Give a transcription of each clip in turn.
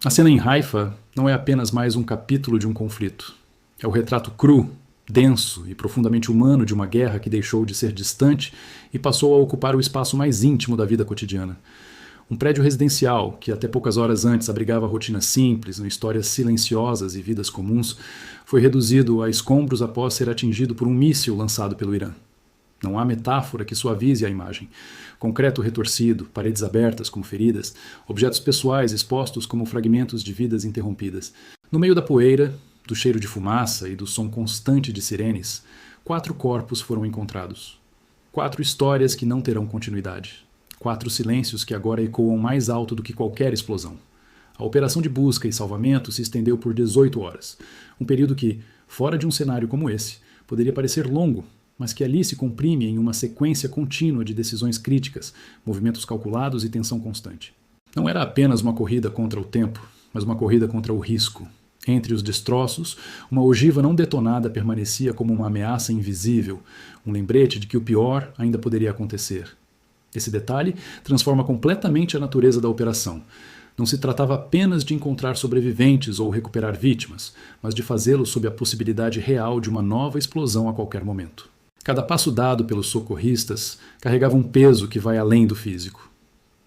A cena em Haifa não é apenas mais um capítulo de um conflito. É o retrato cru, denso e profundamente humano de uma guerra que deixou de ser distante e passou a ocupar o espaço mais íntimo da vida cotidiana. Um prédio residencial, que até poucas horas antes abrigava rotinas simples, histórias silenciosas e vidas comuns, foi reduzido a escombros após ser atingido por um míssil lançado pelo Irã. Não há metáfora que suavize a imagem. Concreto retorcido, paredes abertas como feridas, objetos pessoais expostos como fragmentos de vidas interrompidas. No meio da poeira, do cheiro de fumaça e do som constante de sirenes, 4 corpos foram encontrados. 4 histórias que não terão continuidade. 4 silêncios que agora ecoam mais alto do que qualquer explosão. A operação de busca e salvamento se estendeu por 18 horas. Um período que, fora de um cenário como esse, poderia parecer longo, mas que ali se comprime em uma sequência contínua de decisões críticas, movimentos calculados e tensão constante. Não era apenas uma corrida contra o tempo, mas uma corrida contra o risco. Entre os destroços, uma ogiva não detonada permanecia como uma ameaça invisível, um lembrete de que o pior ainda poderia acontecer. Esse detalhe transforma completamente a natureza da operação. Não se tratava apenas de encontrar sobreviventes ou recuperar vítimas, mas de fazê-lo sob a possibilidade real de uma nova explosão a qualquer momento. Cada passo dado pelos socorristas carregava um peso que vai além do físico.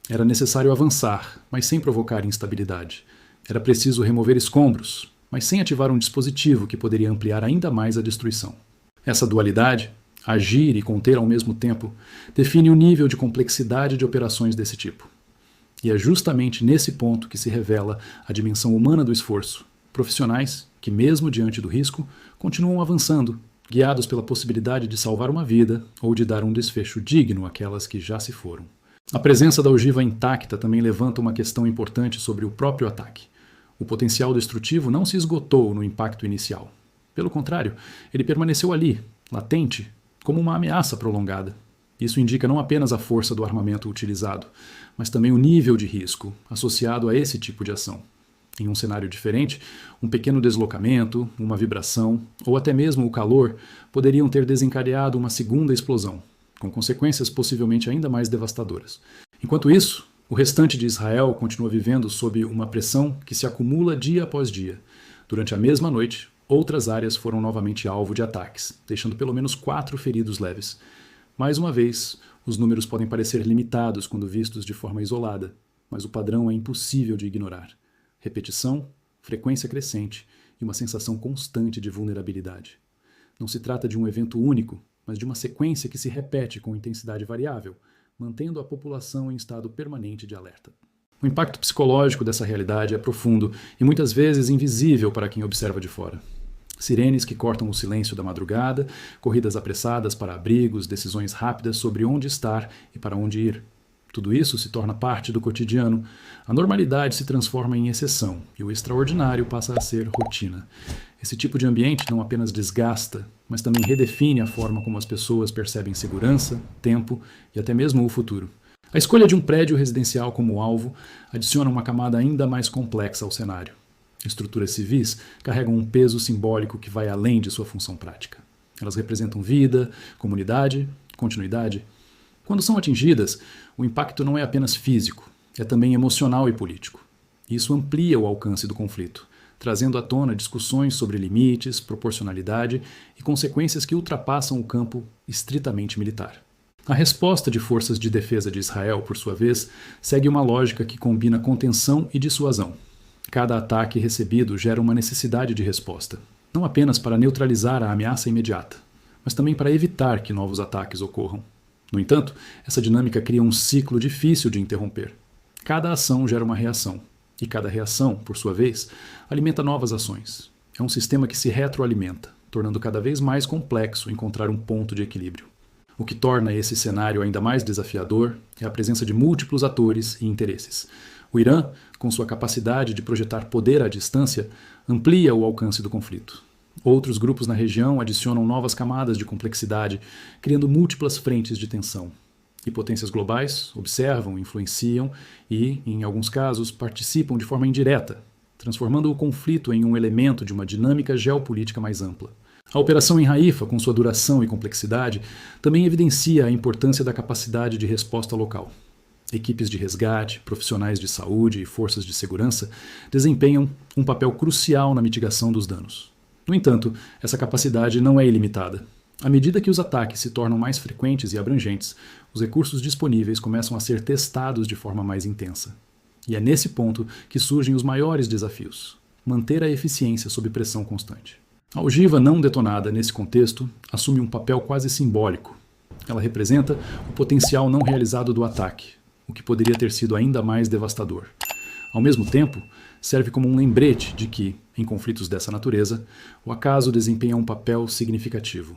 Era necessário avançar, mas sem provocar instabilidade. Era preciso remover escombros, mas sem ativar um dispositivo que poderia ampliar ainda mais a destruição. Essa dualidade, agir e conter ao mesmo tempo, define o nível de complexidade de operações desse tipo. E é justamente nesse ponto que se revela a dimensão humana do esforço. Profissionais que, mesmo diante do risco, continuam avançando, guiados pela possibilidade de salvar uma vida ou de dar um desfecho digno àquelas que já se foram. A presença da ogiva intacta também levanta uma questão importante sobre o próprio ataque. O potencial destrutivo não se esgotou no impacto inicial. Pelo contrário, ele permaneceu ali, latente, como uma ameaça prolongada. Isso indica não apenas a força do armamento utilizado, mas também o nível de risco associado a esse tipo de ação. Em um cenário diferente, um pequeno deslocamento, uma vibração ou até mesmo o calor poderiam ter desencadeado uma segunda explosão, com consequências possivelmente ainda mais devastadoras. Enquanto isso, o restante de Israel continua vivendo sob uma pressão que se acumula dia após dia. Durante a mesma noite, outras áreas foram novamente alvo de ataques, deixando pelo menos 4 feridos leves. Mais uma vez, os números podem parecer limitados quando vistos de forma isolada, mas o padrão é impossível de ignorar. Repetição, frequência crescente e uma sensação constante de vulnerabilidade. Não se trata de um evento único, mas de uma sequência que se repete com intensidade variável, mantendo a população em estado permanente de alerta. O impacto psicológico dessa realidade é profundo e muitas vezes invisível para quem observa de fora. Sirenes que cortam o silêncio da madrugada, corridas apressadas para abrigos, decisões rápidas sobre onde estar e para onde ir. Tudo isso se torna parte do cotidiano. A normalidade se transforma em exceção e o extraordinário passa a ser rotina. Esse tipo de ambiente não apenas desgasta, mas também redefine a forma como as pessoas percebem segurança, tempo e até mesmo o futuro. A escolha de um prédio residencial como alvo adiciona uma camada ainda mais complexa ao cenário. Estruturas civis carregam um peso simbólico que vai além de sua função prática. Elas representam vida, comunidade, continuidade. Quando são atingidas, o impacto não é apenas físico, é também emocional e político. Isso amplia o alcance do conflito, trazendo à tona discussões sobre limites, proporcionalidade e consequências que ultrapassam o campo estritamente militar. A resposta de forças de defesa de Israel, por sua vez, segue uma lógica que combina contenção e dissuasão. Cada ataque recebido gera uma necessidade de resposta, não apenas para neutralizar a ameaça imediata, mas também para evitar que novos ataques ocorram. No entanto, essa dinâmica cria um ciclo difícil de interromper. Cada ação gera uma reação, e cada reação, por sua vez, alimenta novas ações. É um sistema que se retroalimenta, tornando cada vez mais complexo encontrar um ponto de equilíbrio. O que torna esse cenário ainda mais desafiador é a presença de múltiplos atores e interesses. O Irã, com sua capacidade de projetar poder à distância, amplia o alcance do conflito. Outros grupos na região adicionam novas camadas de complexidade, criando múltiplas frentes de tensão. E potências globais observam, influenciam e, em alguns casos, participam de forma indireta, transformando o conflito em um elemento de uma dinâmica geopolítica mais ampla. A operação em Haifa, com sua duração e complexidade, também evidencia a importância da capacidade de resposta local. Equipes de resgate, profissionais de saúde e forças de segurança desempenham um papel crucial na mitigação dos danos. No entanto, essa capacidade não é ilimitada. À medida que os ataques se tornam mais frequentes e abrangentes, os recursos disponíveis começam a ser testados de forma mais intensa. E é nesse ponto que surgem os maiores desafios: manter a eficiência sob pressão constante. A ogiva não detonada, nesse contexto, assume um papel quase simbólico. Ela representa o potencial não realizado do ataque, o que poderia ter sido ainda mais devastador. Ao mesmo tempo, serve como um lembrete de que, em conflitos dessa natureza, o acaso desempenha um papel significativo.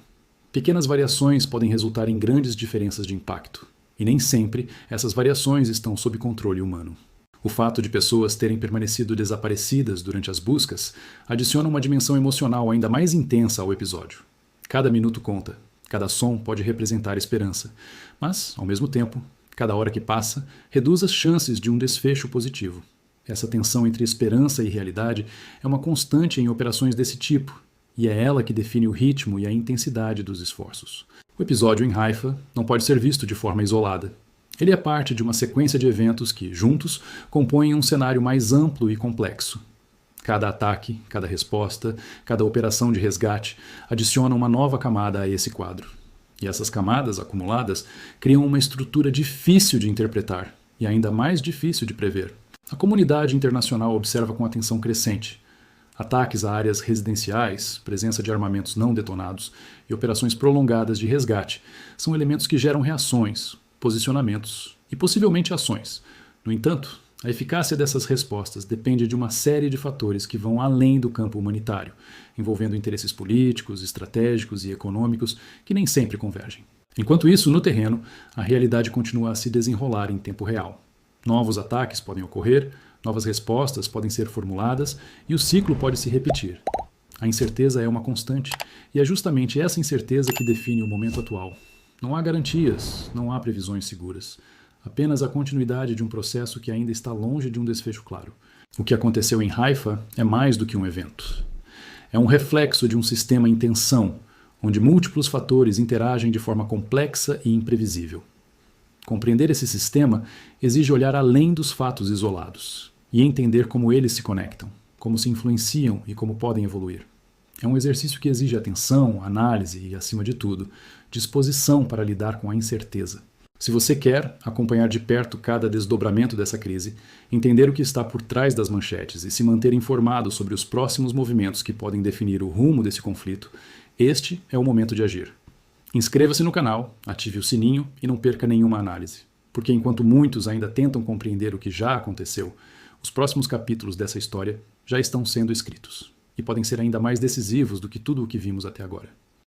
Pequenas variações podem resultar em grandes diferenças de impacto, e nem sempre essas variações estão sob controle humano. O fato de pessoas terem permanecido desaparecidas durante as buscas adiciona uma dimensão emocional ainda mais intensa ao episódio. Cada minuto conta, cada som pode representar esperança, mas, ao mesmo tempo, cada hora que passa reduz as chances de um desfecho positivo. Essa tensão entre esperança e realidade é uma constante em operações desse tipo, e é ela que define o ritmo e a intensidade dos esforços. O episódio em Haifa não pode ser visto de forma isolada. Ele é parte de uma sequência de eventos que, juntos, compõem um cenário mais amplo e complexo. Cada ataque, cada resposta, cada operação de resgate adiciona uma nova camada a esse quadro. E essas camadas acumuladas criam uma estrutura difícil de interpretar e ainda mais difícil de prever. A comunidade internacional observa com atenção crescente. Ataques a áreas residenciais, presença de armamentos não detonados e operações prolongadas de resgate são elementos que geram reações, posicionamentos e possivelmente ações. No entanto, a eficácia dessas respostas depende de uma série de fatores que vão além do campo humanitário, envolvendo interesses políticos, estratégicos e econômicos que nem sempre convergem. Enquanto isso, no terreno, a realidade continua a se desenrolar em tempo real. Novos ataques podem ocorrer, novas respostas podem ser formuladas e o ciclo pode se repetir. A incerteza é uma constante e é justamente essa incerteza que define o momento atual. Não há garantias, não há previsões seguras. Apenas a continuidade de um processo que ainda está longe de um desfecho claro. O que aconteceu em Haifa é mais do que um evento. É um reflexo de um sistema em tensão, onde múltiplos fatores interagem de forma complexa e imprevisível. Compreender esse sistema exige olhar além dos fatos isolados e entender como eles se conectam, como se influenciam e como podem evoluir. É um exercício que exige atenção, análise e, acima de tudo, disposição para lidar com a incerteza. Se você quer acompanhar de perto cada desdobramento dessa crise, entender o que está por trás das manchetes e se manter informado sobre os próximos movimentos que podem definir o rumo desse conflito, este é o momento de agir. Inscreva-se no canal, ative o sininho e não perca nenhuma análise, porque enquanto muitos ainda tentam compreender o que já aconteceu, os próximos capítulos dessa história já estão sendo escritos e podem ser ainda mais decisivos do que tudo o que vimos até agora.